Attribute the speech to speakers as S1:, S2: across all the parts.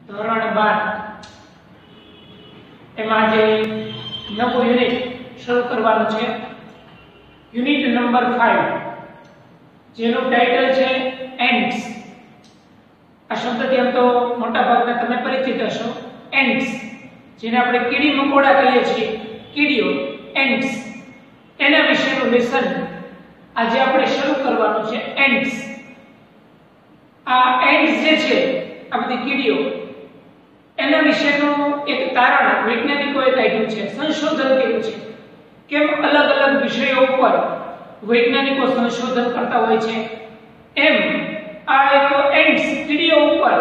S1: ધોરણ 12 એમાં જે નવું યુનિટ શરૂ કરવાનું છે, યુનિટ નંબર 5, જેનું ટાઇટલ છે એન્ટ્સ. આ શબ્દથી આમ તો મોટા ભાગના તમે પરિચિત હશો. એન્ટ્સ, જેને આપણે કીડી મકોડા કહીએ છીએ, કીડીઓ, એન્ટ્સ, એના વિશેનું લેસન આજે આપણે શરૂ કરવાનું છે. એન્ટ્સ, આ એન્ટ્સ જે છે, આ બધી કીડીઓ, એના વિશેનું એક તારણ વૈજ્ઞાનિકોએ કાઢ્યું છે, સંશોધન કર્યું છે. કેમ અલગ અલગ વિષયો ઉપર વૈજ્ઞાનિકો સંશોધન કરતા હોય છે, એમ આ એક એન્ટ્સ, કીડીઓ ઉપર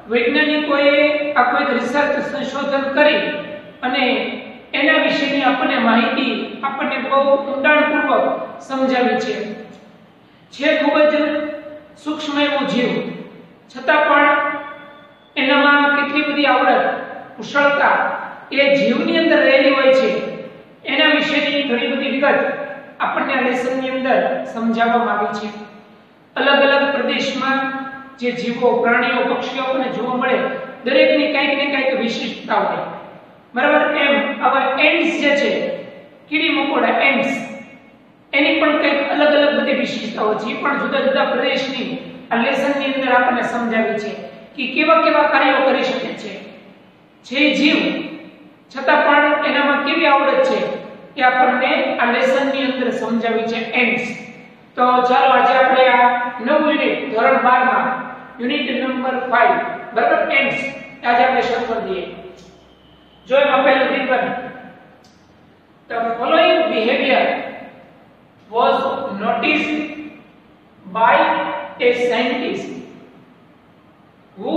S1: વૈજ્ઞાનિકોએ આખો એક રિસર્ચ સંશોધન કરી અને એના વિશેની આપણને માહિતી આપણને બહુ ઊંડાણપૂર્વક સમજાવી છે. ખૂબ જ સૂક્ષ્મ એવું જીવ, છતાં પણ એનામાં કેટલી બધી આવડત, કુશળતા એ જીવની અંદર રહેલી હોય છે, એના વિશેની ઘણી બધી વિગત આપણને આ લેસનની અંદર સમજાવવામાં આવી છે. અલગ અલગ પ્રદેશમાં જે જીવો, પ્રાણીઓ, પક્ષીઓ આપણને જોવા મળે, દરેકની કંઈક ને કંઈક વિશિષ્ટતા હોય, બરાબર? એમ આવા એન્ટ્સ જે છે, કીડી મકોડા, એન્ટ્સ, એની પણ કંઈક અલગ અલગ બધી વિશિષ્ટતાઓ છે, પણ જુદા જુદા પ્રદેશની આ લેસનની અંદર આપણને સમજાવી છે કે કેવા કેવા કાર્યો કરી શકે છે જીવ, છતાં પણ એનામાં કેવી આવડત છે એ આપણને આ લેસનની અંદર સમજાવી છે. એન્ટ્સ. તો ચાલો આજે આપણે આ નવું યુનિટ ધોરણ 12 માં યુનિટ નંબર 5, બરાબર, એન્ટ્સ, આજે આપણે શરૂ કરી દઈએ. જો એમાં પહેલું reason, the following behavior was noticed by a scientist who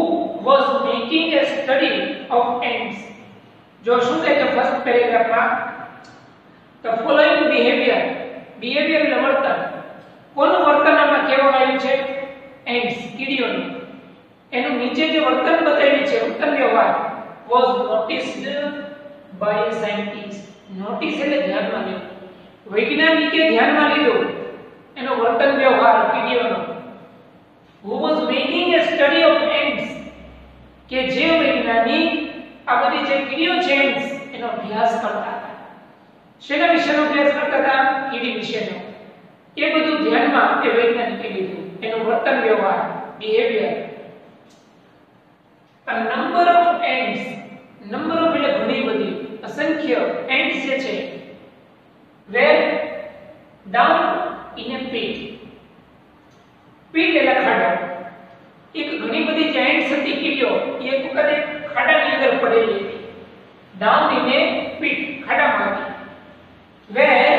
S1: was making a study of ants. જો શું છે કે first પેરેગ્રાફમાં the following behavior, behavior એટલે વર્તન, કોનું વર્તન આમાં કહેવામાં આવ્યું છે? ants, કીડીઓનું. એનું નીચે જે વર્તન બતાવ્યું છે, વર્તન વ્યવહાર, was noticed by a scientist. Notice એટલે ધ્યાનમાં લેવું, વૈજ્ઞાનિકે ધ્યાનમાં લીધું એનો વર્તન વ્યવહાર કીડીઓનો. who was making a study of ants, કે જે વૈજ્ઞાનિક આ બધી જે કીડીઓ છે, ants, એનો અભ્યાસ કરતા હતા. શેના વિશેનો અભ્યાસ કરતા હતા? કીડી વિશેનો. એ બધું ધ્યાનમાં એ વૈજ્ઞાનિકે લીધું, એનો વર્તન વ્યવહાર, behaviour. a number of ants, number of એટલે ઘણી બધી, અસંખ્ય ants જે છે, were down in a pit. Pit એટલે ખાડા. એક ઘણી બધી જે એન્ટ્સ હતી, કીડીઓ, એક વખત એક ખાડાની અંદર પડેલી હતી. ડાઉન ઇન એ પીટ, ખાડામાં હતી. where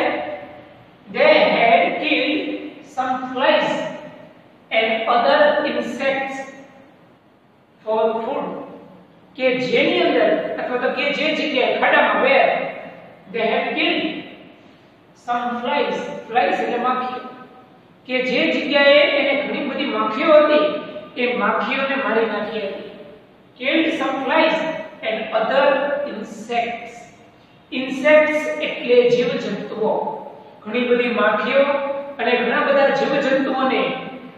S1: they had killed some flies and other insects for food. કે જેની અંદર અથવા તો કે જે જગ્યાએ ખાડામાં, where they had killed some flies, flies એટલે માખી, કે જે જગ્યાએ એને ઘણી બધી માખીઓ હતી, એ માખીઓને મારી નાખી હતી. killed some flies and other insects. insects એટલે જીવજંતુઓ, ઘણી બધી માખીઓ અને ઘણા બધા જીવજંતુઓને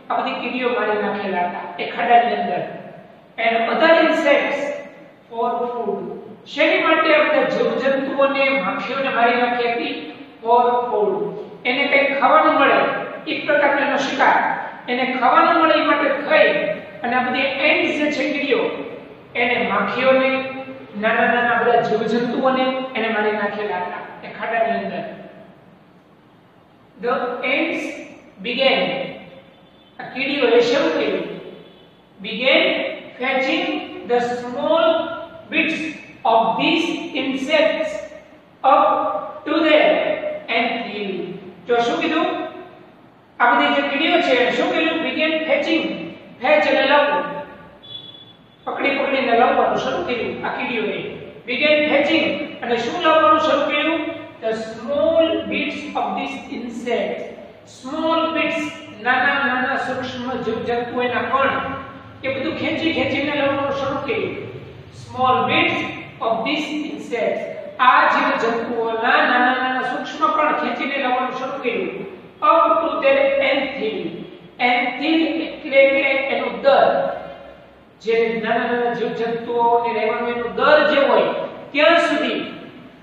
S1: આ બધી કીડીઓ મારી નાખેલા હતા એ ખાડાની અંદર. and other insects for food. શેની માટે આ બધા જીવજંતુઓને, માખીઓને મારી નાખી હતી? for food. એને કંઈક ખાવાનું મળે, એક પ્રકારનો શિકાર, એને ખાવાનું મળે એ માટે થઈ અને આ બધી એન્ટ્સ જે છે, કીડીઓ, એને માખીઓને, નાના નાના બધા જીવજંતુઓને એને મારી નાખેલા હતા એ ખાડાની અંદર. the ants began, આ કીડીઓએ શરૂ કર્યું, began fetching the small bits of these insects up to their ant hill. જો શું કીધું? આ બધી જે કીડીઓ છે, શું કર્યું? began fetching, fetch એટલે લાવવું, પકડી પકડીને લાવવાનું શરૂ કર્યું આ કીડીઓએ. began fetching અને શું લાવવાનું શરૂ કર્યું? the small bits of these insects. small bits, નાના નાના સૂક્ષ્મ જીવજંતુ, એના કણ, એ બધું ખેંચી ખેંચીને લાવવાનું શરૂ કર્યું. small bits of these insects, આ જીવજંતુઓના નાના નાના સૂક્ષ્મ કણ ખેંચીને લાવવાનું શરૂ કર્યું. up to their ant hill. ant hill એટલે કે એનું દર, જે નાના નાના જીવજંતુઓની રહેવાનું દર જે હોય ત્યાં સુધી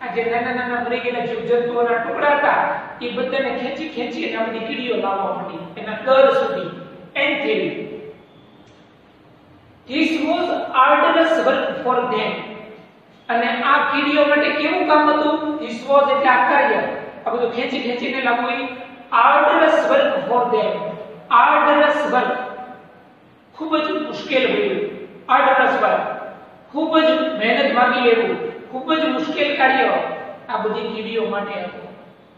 S1: આ જે નાના નાના મરી ગયેલા જીવજંતુઓના ટુકડા હતા એ બધાને ખેંચી ખેંચી અને આ બધી કીડીઓ લાવવા માંડી એના દર સુધી and થેરી. This was arduous work for them. અને આ કીડીઓ માટે કેવું કામ હતું? This was એટલે આ કાર્ય આ બધું ખેંચી ખેંચીને લાવવું એ arduous work for them. arduous work ખૂબ જ મુશ્કેલ હોય. arduous work ખૂબ જ મહેનત માંગી લેવું, ખૂબ જ મુશ્કેલ કાર્ય આ બધી કીડીઓ માટે હતું.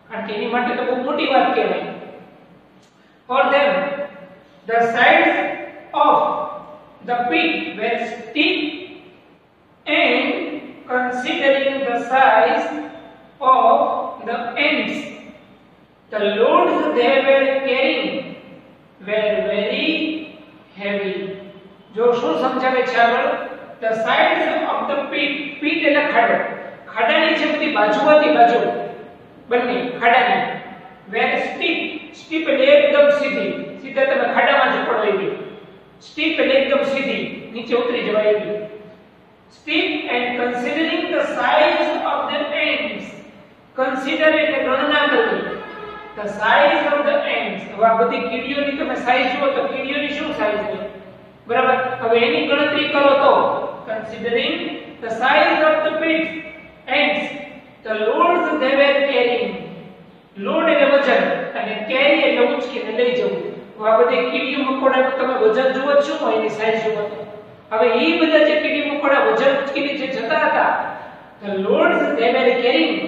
S1: કારણ કે એની માટે તો બહુ મોટી વાત કહેવાય. For them the sides of the pit were steep, and considering the size of the ends, the loads they were carrying were very heavy. જો શું સમજાવે છે આગળ? The sides of the pit, pit એટલે ખાડો, ખાડાની જે બધી બાજુ હતી, બાજુ બંને ખાડાની, were steep, steep એટલે એકદમ સીધી, સીધા તમે ખાડામાં જ પડો એવી. steep એટલે એકદમ સીધી, નીચે ઉતરી જવાય એવી. steep and considering the size of the ends, consider એટલે ગણના કરવી, the size of the ends. હવે આ બધી કીડીઓની તમે સાઈઝ જુઓ તો કીડીઓની શું સાઈઝ હોય? બરાબર, હવે એની ગણતરી કરો તો considering the size of the pit ends, the loads they were carrying. load એટલે વજન અને carry એટલે ઉચકીને લઈ જવું. આ બધી કીડીઓ મકોડાનું તમે વજન જુઓ છો, એની સાઈઝ જુઓ તો હવે એ બધા જે કીડી મકોડા વજન ઉચકીને જે જતા હતા, the loads they were carrying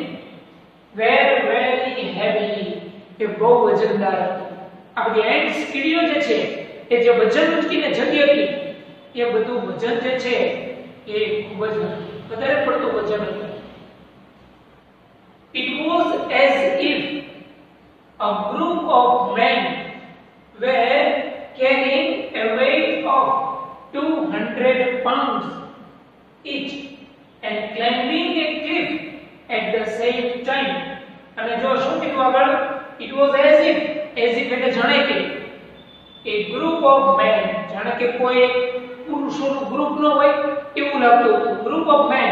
S1: were very heavy. એ બહુ વજનદાર હતું. આ બધી એન્ડ્સ કીડીઓ જે છે એ જે વજન ઉચકીને જતી હતી એ બધું વજન જે છે એ ખૂબ જ વધારે પડતું વજન હતું. It was as if a group of men were carrying a weight of 200 pounds each and climbing a cliff at the same time. અને જો શું કીધું આગળ? It was as if એટલે જાણે કે a group of men, જાણે કે કોઈ પુરુષોનું ગ્રુપ ન હોય એવું લાગતું હતું. group of men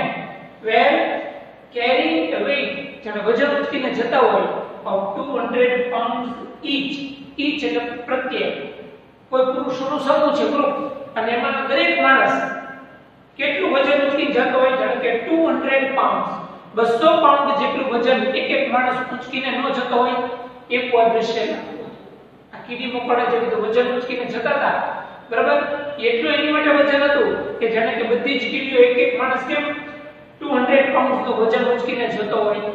S1: were carrying a weight, જાણે વજન ઉચકીને જતા હોય, of 200 pounds each. each એટલે પ્રત્યેક, કોઈ પુરુષોનું સમૂહ છે, ગ્રુપ, અને એમાં દરેક માણસ કેટલું વજન ઉચકીને જતો હોય? જાણે કે 200 pounds, 200 પાઉન્ડ જેટલું વજન એક એક માણસ ઉચકીને ન જતો હોય એવું આ દ્રશ્ય લાગતું હતું. આ કીડી મકોડા જે બધું વજન ઉચકીને જતા હતા, બરાબર, એટલું એની માટે વજન હતું કે જાણે કે બધી જ કીડીઓ એક એક માણસ કેમ 200 પાઉન્ડ નું વજન ઉચકીને જતો હોય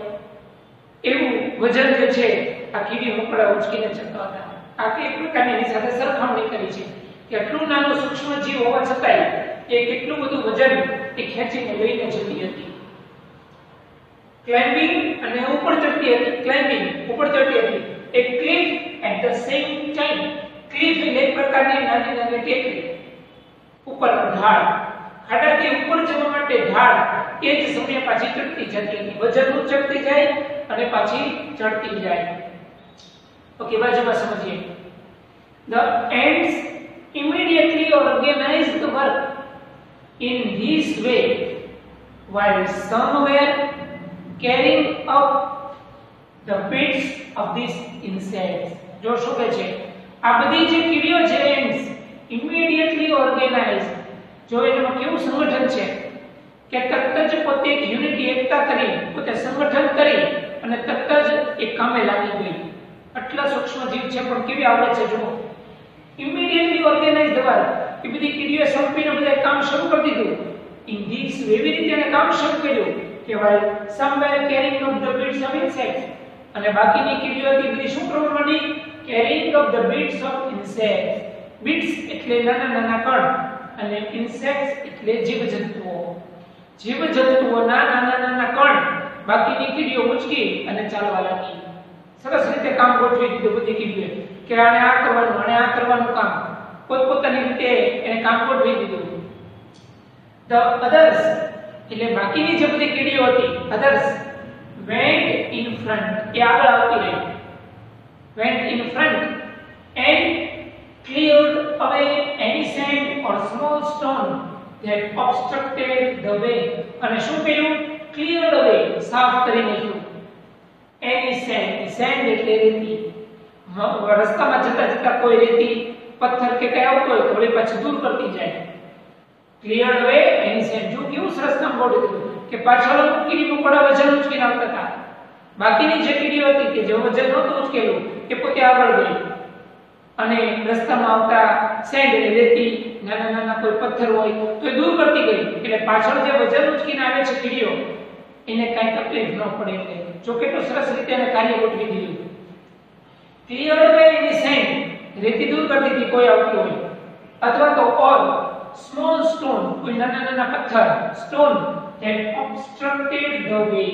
S1: એવું વજન જે છે આ કીડી મકોડા ઉચકીને જતા હતા. આ એક પ્રકારની એની સાથે સરખામણી કરી છે કે આટલું નાનું સૂક્ષ્મ જીવ હોવા છતાંય એ કેટલું બધું વજન એ ખેંચીને લઈને જતી હતી. ક્લાઇમ્બિંગ અને ઉપર ચડતી હતી, ક્લાઇમ્બિંગ ઉપર ચડતી હતી. a cliff at the same time. cliff એટલે એક પ્રકારની નાની નાની ટેકરી, ઉપર ઢાળ, ખાડાથી ઉપર જવા માટે ઢાળ એ જ સમયે પાછી ચડતી જતી હતી. વજન ઉચકતી જાય અને પાછી ચડતી જાય. ઓકે, બાજુમાં સમજીએ. The ants immediately organized the work in this way, while some were carrying up the bits of these insects. જો શું કહે છે? આ બધી જે કીડીઓ છે ants immediately organized, જો એનું કેવું સંગઠન છે કે તરત જ પોતે એક યુનિટી એકતા કરી, પોતે સંગઠન કરી અને તરત જ એક કામે લાગી ગઈ. આટલા સૂક્ષ્મ જીવ છે પણ કેવી આવડે છે જુઓ. immediately organized work, એ બધી કીડીઓએ સંપીને બધા કામ શરૂ કરી દીધું. in this way, એવી રીતે એને કામ શરૂ કર્યું કે while some were carrying up the bits of insects, અને બાકીની કીડીઓ હતી બધી શું કરવા માંડી? carrying up the bits of insects. bits એટલે નાના નાના કણ અને insects એટલે જીવજંતુઓ. જીવજંતુઓના નાના નાના કણ બાકીની કીડીઓ ઉચકી અને ચાલવા લાગી. સરસ રીતે કામ ગોઠવી દીધું બધી કીડીઓએ કે આને આ કરવાનું, આને આ કરવાનું કામ પોતપોતાની રીતે એને કામ ગોઠવી દીધું. the others એટલે બાકીની જે બધી કીડીઓ હતી, others went in front, એ આગળ આવતી રહી, went in front and cleared away any sand or small stone that obstructed the way. અને શું કર્યું? cleared away, સાફ કરી નાખ્યું. any sand એટલે રેતી. રસ્તામાં જતા જતા કોઈ રેતી પથ્થર કે કઈ આવતો હોય તો વળી પાછું દૂર કરતી જાય. cleared away any sand. જો કેવું સરસ કામ કર્યું કે પાછળ કીડી મકોડા વજન ઉચકીને આવતા હતા. બાકીની જે કીડીઓ હતી કે જે વજન નહોતું ઉચકેલું એ પોતે આગળ ગઈ અને રસ્તામાં આવતા સેન્ડ એટલે રેતી નાના નાના કોઈ પથ્થર હોય તો એ દૂર કરતી ગઈ. એટલે પાછળ જે વજન ઉચકીને આવે છે કીડીઓ એને કાંઈ તકલીફ ન પડે. એટલે જો કેટલું સરસ રીતે એને કાર્ય ગોઠવી દીધું. cleared away any sand, રેતી દૂર કરતી હતી કોઈ આવતી હોય, અથવા તો ઓર small stone, કોઈ નાના નાના પથ્થર stone that obstructed the way.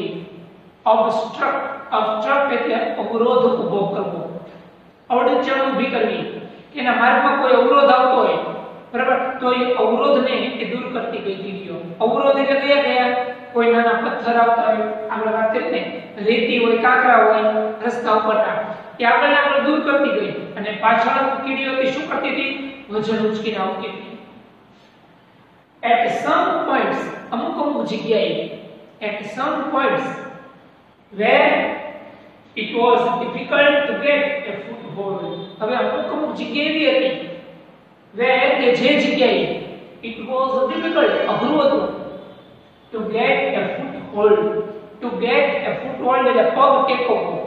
S1: obstruct એટલે અવરોધ ઊભો કરવો, અડચણ ઊભી કરવી. એના માર્ગમાં કોઈ અવરોધ આવતો હોય બરાબર તો એ અવરોધને એ દૂર કરતી ગઈ કીડીઓ. અવરોધ એટલે કયા કોઈ નાના પથ્થર આવતા હોય, આપણે વાત કરી ને રેતી હોય, કાંકરા હોય રસ્તા ઉપરના, એ આગળ દૂર કરતી ગઈ. અને પાછળ કીડીઓ શું કરતી હતી? વજન ઉચકીને આવતી હતી. at some points, અમુક જગ્યાએ at some points where it was difficult to get a foothold. હવે અમુક જગ્યાએ એવી હતી where કે જે જગ્યાએ it was difficult, અઘરું હતું to get a foothold. to get a foothold એટલે પગ ટેકવવો.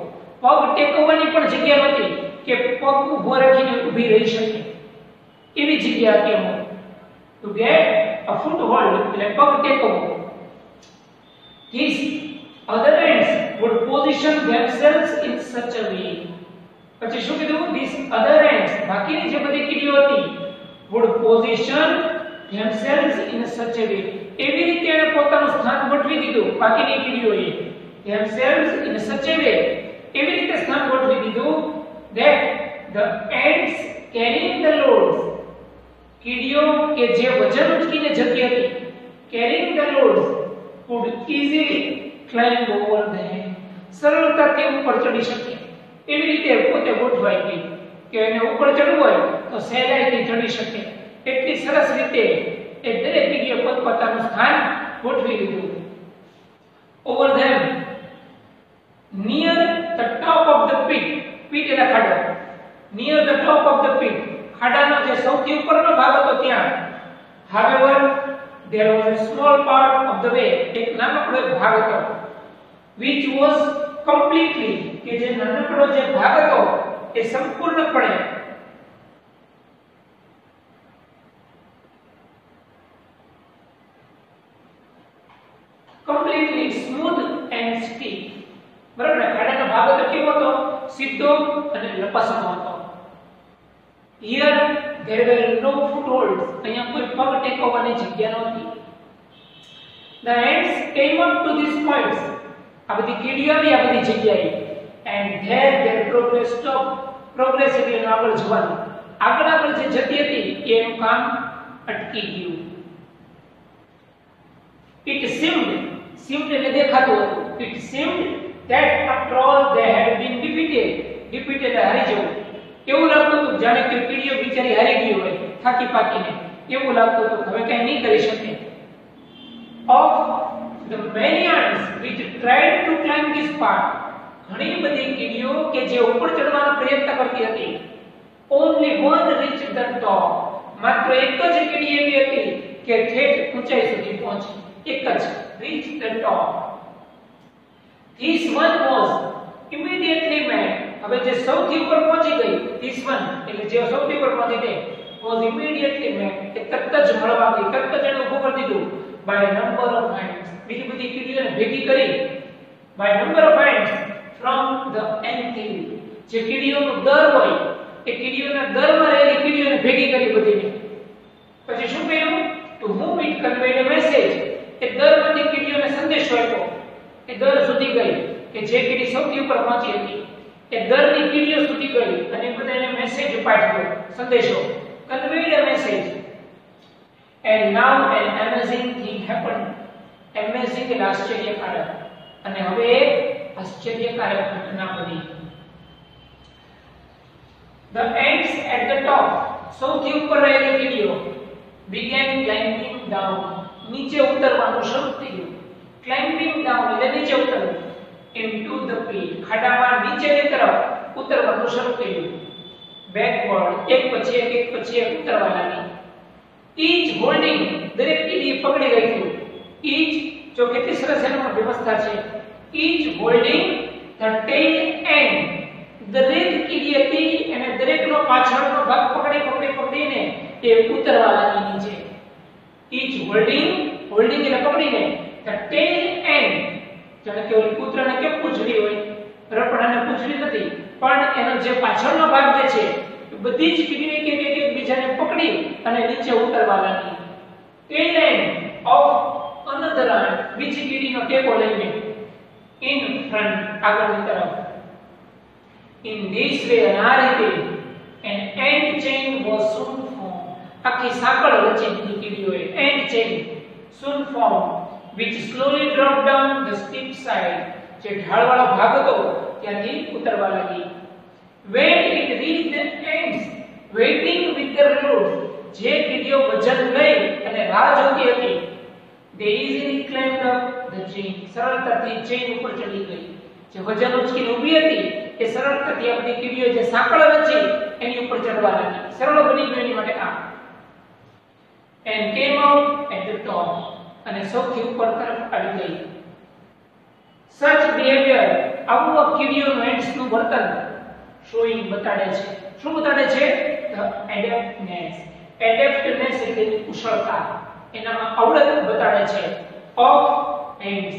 S1: પગ ટેકવવાની પણ જગ્યા નહોતી કે પગ ઊભો રાખીને ઊભી રહી શકે એવી જગ્યા હતી અમુક. to get a foothold એટલે પગ ટેકવવો. These other ends would position themselves in such a way. પછી શું કીધું? These other ends, બાકીની જે બધી કીડીઓ હતી would position themselves in such a way. એવી રીતે એને પોતાનું સ્થાન ગોઠવી દીધું. બાકીની કીડીઓએ themselves in such a way, એવી રીતે સ્થાન ગોઠવી દીધું that the ends carrying the loads, કીડીઓ કે જે વજન ઉચકીને જતી હતી carrying the loads could easily climb over them. સરળતાથી ઉપર ચડી શકે એવી રીતે પોતે ગોઠવાઈ ગઈ કે એને ઉપર ચડવું હોય તો સહેલાઈથી ચડી શકે. એટલી સરસ રીતે એ દરેક કીડીએ પોતપોતાનું સ્થાન ગોઠવી લીધું. over them near the top of the pit. pit એટલે ખાડો. near the top of the pit, ખાડાનો જે સૌથી ઉપરનો ભાગ હતો ત્યાં. however there was a small part of the way, એક નાનકડો ભાગ હતો which was completely, કે જે નાનકડો જે ભાગ હતો એ સંપૂર્ણપણે completely smooth and steep. બરાબર ને? ખાડાનો ભાગ હતો કેવો હતો? સીધો અને લપસણો હતો. here there were no footholds, અહીંયા કોઈ પગ ટેકવવાની જગ્યા નહોતી. the ants came up to these points, આ બધી કીડીઓ આવી આ બધી જગ્યાએ, and there their progress stopped. progress એટલે આગળ જવાનું, આગળ જે જતી હતી એનું કામ અટકી ગયું. it seemed એટલે દેખાતું હતું. it seemed that after all they had been defeated હારી જવું. એવું લાગતું હતું જાણે કે કીડીઓ બિચારી હારી ગઈ હોય થાકી પાકીને. એવું લાગતું હતું હવે કંઈ નહીં કરી શકે. of the many ants which tried to climb this path, ઘણી બધી કીડીઓ કે જે ઉપર ચડવાનો પ્રયત્ન કરતી હતી, only one reached the top, માત્ર એક જ કીડી એવી હતી કે ઠેઠ ઊંચાઈ સુધી પહોંચી. એક જ reached the top. this one was immediately mad. હવે જે સૌથી ઉપર પહોંચી ગઈ, this one એટલે જે સૌથી ઉપર પહોંચી ગઈ was immediately mad, એ તરત જ મળવા ગઈ, તરત જ એને ઊભું કરી દીધું by number of ants. બીજી બધી કીડીઓને ભેગી કરી by number of ants from the ant hill. જે કીડીઓનું દર હોય એ કીડીઓના દરમાં રહેલી કીડીઓને ભેગી કરી બધીને. પછી શું કર્યું? to whom it conveyed a message. એ દરમાંથી કીડીઓને સંદેશો આપ્યો. એ દર સુધી ગઈ કે જે કીડી સૌથી ઉપર પહોંચી હતી એ દરની કીડીઓ સુધી ગઈ અને બધાને મેસેજ પાઠવ્યો, સંદેશો. conveyed a message. and now an amazing thing happened. amazing એટલે આશ્ચર્યકારક. અને હવે આશ્ચર્યકારક ઘટના બની. the ants at the top, સૌથી ઉપર રહેલી કીડીઓ began climbing ડાઉન, નીચે ઉતરવાનું શરૂ થયું. ક્લાઇમ્બિંગ ડાઉન એટલે નીચે ઉતરવું. ઇનટુ ધ પીટ, ખાડામાં નીચેની તરફ ઉતરવાનું શરૂ થયું. બેકવર્ડ, એક પછી એક ઉતરવા લાગી. ઈચ હોલ્ડિંગ, દરેક કીડી પકડી રહી હતી. ઈચ, જો કેટલી સરસ એનો વ્યવસ્થા છે. Each holding the tail end, દરેક કીડી હતી અને દરેકનો પાછળનો ભાગ પકડીને એ ઉતરવા લાગી નીચે. ઈચ હોલ્ડિંગ એટલે પકડીને, ધ ટેલ એન્ડ, જાણે કે ઓલી કૂતરાને કેમ પૂંછડી હોય, રપડાને પૂંછડી નથી, પણ એનો જે પાછળનો ભાગ જે છે બધી જ કીડીઓ એક બીજાને પકડી અને નીચે ઉતરવા લાગી. ટેલ એન્ડ ઓફ અનધર ant, બીજી કીડીનો ટેકો લઈને ઇન ફ્રન્ટ, આગળની તરફ. In this way, આ રીતે an end chain was soon formed, આખી સાંકળ રચી દીધી કીડીઓએ. end chain soon formed which slowly dropped down the steep side, જે ઢાળવાળો ભાગ હતો ત્યાંથી ઉતરવા લાગી. When it reached the ends waiting with their loads, જે કીડીઓ વજન લઈ અને રાહ જોતી હતી, they easily climbed up the chain, સરળતાથી ચેઇન ઉપર ચડી ગઈ. જે વજન ઉચકીને ઊભી હતી એ સરળતાથી આ બધી કીડીઓ જે સાંકળ રચી એની ઉપર ચડવા લાગી. સરળ બની ગયું એની માટે આ. and came out at the top, અને સૌથી ઉપર તરફ આવી ગઈ. such behavior, આવું કીડીઓનું એન્ડ્સનું વર્તન શોઈંગ બતાડે છે. શું બતાડે છે? the adaptness એટલે કુશળતા, એનામાં આવડત બતાડે છે. of ants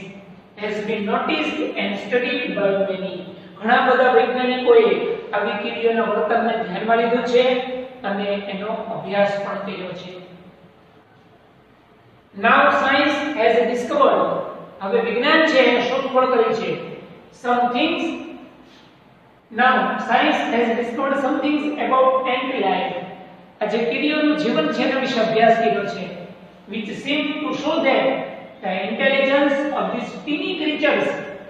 S1: has been noticed and studied by many, ઘણા બધા વૈજ્ઞાનિકોએ આવી કીડીઓના વર્તનને ધ્યાનમાં લીધું છે અને એનો અભ્યાસ પણ કર્યો છે. Now science has discovered, હવે વિજ્ઞાન છે એને શોધખોળ કરી છે. some things Now science has discovered some things about ant life, આજે કીડીઓનું જીવન છે એના વિશે અભ્યાસ કર્યો છે. which seem to show that the intelligence of these teeny creatures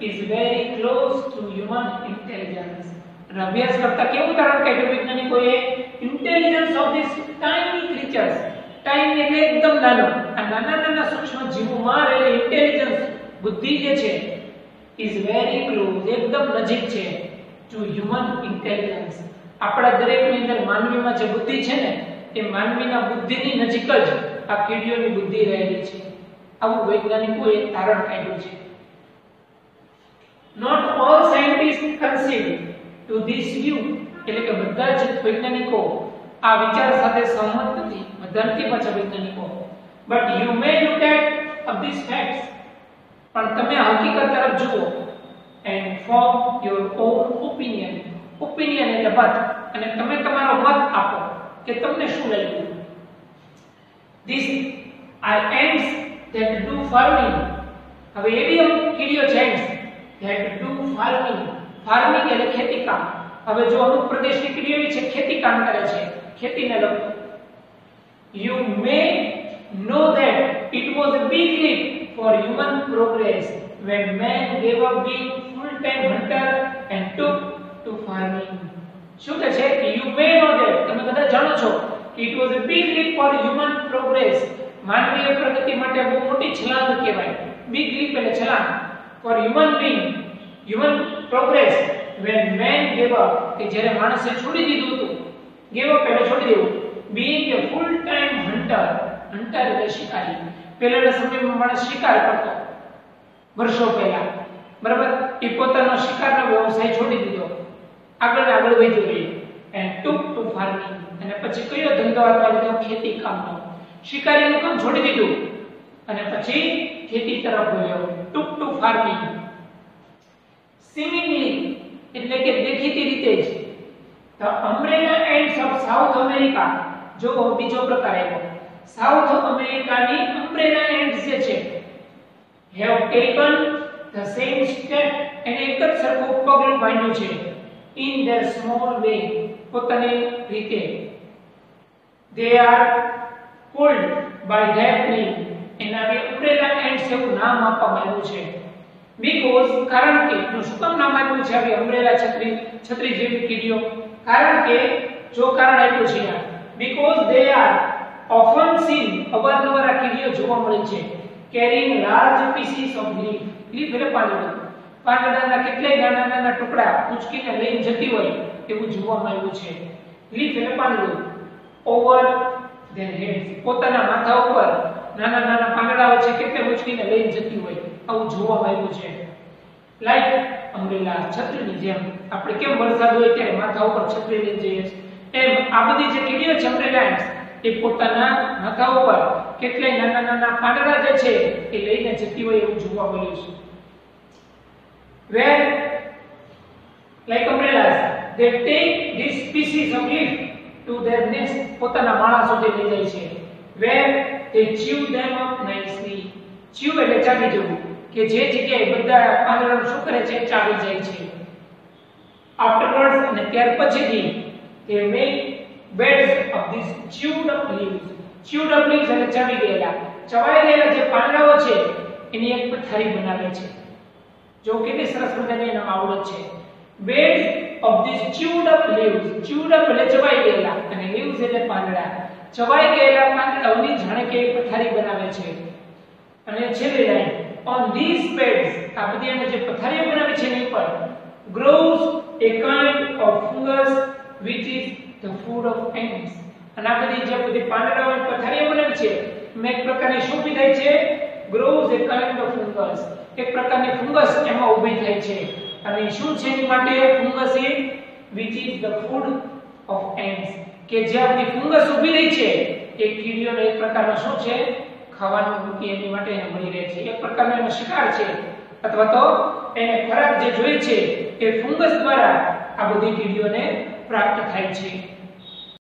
S1: is very close to human intelligence. અને અભ્યાસ કરતા કેવું તારણ કાઢ્યું વૈજ્ઞાનિકોએ? intelligence of these tiny creatures, tiny એટલે એકદમ નાનો, આ નાના સૂક્ષ્મ જીવોમાં રહેલી ઇન્ટેલિજન્સ, બુદ્ધિ જે છે is very close, એકદમ નજીક છે to human intelligence. આપણા દરેકની અંદર માનવીમાં જે બુદ્ધિ છે ને એ માનવીના બુદ્ધિની નજીક જ આ કીડીઓની બુદ્ધિ રહેલી છે. આવું વૈજ્ઞાનિકોએ તારણ કાઢ્યું છે. Not all scientists concede to this view, એટલે કે બધા જ વૈજ્ઞાનિકો આ વિચાર સાથે સહમત નથી, બધા નથી પાછા વૈજ્ઞાનિકો. But you may look at these facts, પણ તમે હકીકત તરફ જુઓ and form your own opinion. Opinion એટલે મત, અને તમે તમારો મત આપો કે તમને શું લાગ્યું. These are ants that do farming. હવે એવી કીડીઓ છે ants that do farming. farming એટલે ખેતી કામ. હવે જો અમુક પ્રદેશની કીડીઓ એવી છે ખેતી કામ કરે છે, ખેતીને લગતું. You may know that it was a big leap for human progress when man gave up being full-time hunter and took to farming. શું કહે છે? You may know that, તમે કદાચ જાણો છો, it was a big leap for human progress. માનવીય પ્રગતિ માટે બહુ મોટી છલાંગ કહેવાય. big leap એટલે છલાંગ for human being, human progress when man gave up, કે જ્યારે માણસે છોડી દીધું હતું. give up એટલે છોડી દેવું. being a full-time hunter, hunter એટલે શિકારી. પહેલાના સમયમાં માણસ શિકાર કરતો વર્ષો પહેલા, બરાબર? એ પોતાનો શિકારનો વ્યવસાય છોડી દીધો, આગળ વધ્યો રહ્યો and took to farming. અને પછી કયો ધંધો આપવા લીધો? ખેતી કામનો. શિકારીનું કામ છોડી દીધું અને પછી ખેતી તરફ વળ્યો. took to farming. seemingly એટલે કે દેખીતી રીતે જ the umbrella ants of South America, જો બીજો પ્રકાર આવ્યો, સાઉથ અમેરિકાની umbrella ants જે છે have taken the same step, એને એક જ સરખું પગલું માંડ્યું છે in their small way, પોતાની રીતે. they are called by that name, એના umbrella ants એવું નામ આપવામાં આવ્યું છે. because કારણ કે શું કામ નામ આપ્યું છે આવી umbrella છત્રી જેવી કીડીઓ? કારણ કે જો કારણ આપ્યું છે because they are often seen અવારનવાર આ કીડીઓ જોવા મળે છે carrying large pieces of leaf leaf એટલે પાંદડું પાંદડાના કેટલાય નાના નાના ટુકડા ઉચકીને લઈને જતી હોય એવું જોવામાં આવ્યું છે લીફ એટલે પાંદડું ઓવર ધેર હેડ્સ પોતાના માથા ઉપર નાના નાના પાંદડાઓ છે કેટલે ઉચકીને લઈને જતી હોય આવું જોવામાં આવ્યું છે લાઈક અમ્બ્રેલા છત્રીની જેમ આપણે કેમ વરસાદ હોય ત્યારે માથા ઉપર છત્રી લઈને જઈએ એમ આ બધી જે કીડીઓ છે અમ્બ્રેલા એ પોતાના માથા ઉપર કેટલાય નાના નાના પાંદડા જે છે એ લઈને જતી હોય એવું જોવા મળ્યું છે where like umbrellas they take this species of leaf to their nest પોતાના માળા સુધી લઈ જાય છે where they chew them up nicely chew એટલે ચાટી જવું કે જે જગ્યાએ બધા પાંદડા શું કરે છે ચાટી જાય છે afterwards અને ત્યાર પછીથી they make beds of these chewed up leaves એટલે ચાટી ગયેલા ચવાઈ ગયેલા જે પાંદડાઓ છે એની એક પથારી બનાવે છે જો કેટલી સરસ મજાની એનો આવડત છે beds of these chewed up leaves એટલે ચવાઈ ગયેલા અને leaves એટલે પાંદડા ચવાઈ ગયેલા પાંદડાઓની જાણે કે એક પથારી બનાવે છે અને છેલ્લી લાઈન on these beds આ બધી એને જે પથારીઓ બનાવી છે એની પર grows a kind of fungus which is the food of ants અને આ બધી પાંદડાઓની પથારીઓ બનાવી છે એમાં એક પ્રકારની શું ઊભી થાય છે grows a kind of fungus એક પ્રકારની ફંગસ એમાં ઊભી થાય છે અને શું છે એની માટે fungus A which is the food of ants કે જે આપણી ફંગસ ઊભી રહી છે એ કીડીઓને એક પ્રકારનો શું છે ખાવાનું મૂકી એની માટે એને મળી રહે છે એક પ્રકારનો એનો શિકાર છે અથવા તો એને ખોરાક જે જોઈએ છે એ ફંગસ દ્વારા આ બધી કીડીઓને પ્રાપ્ત થાય છે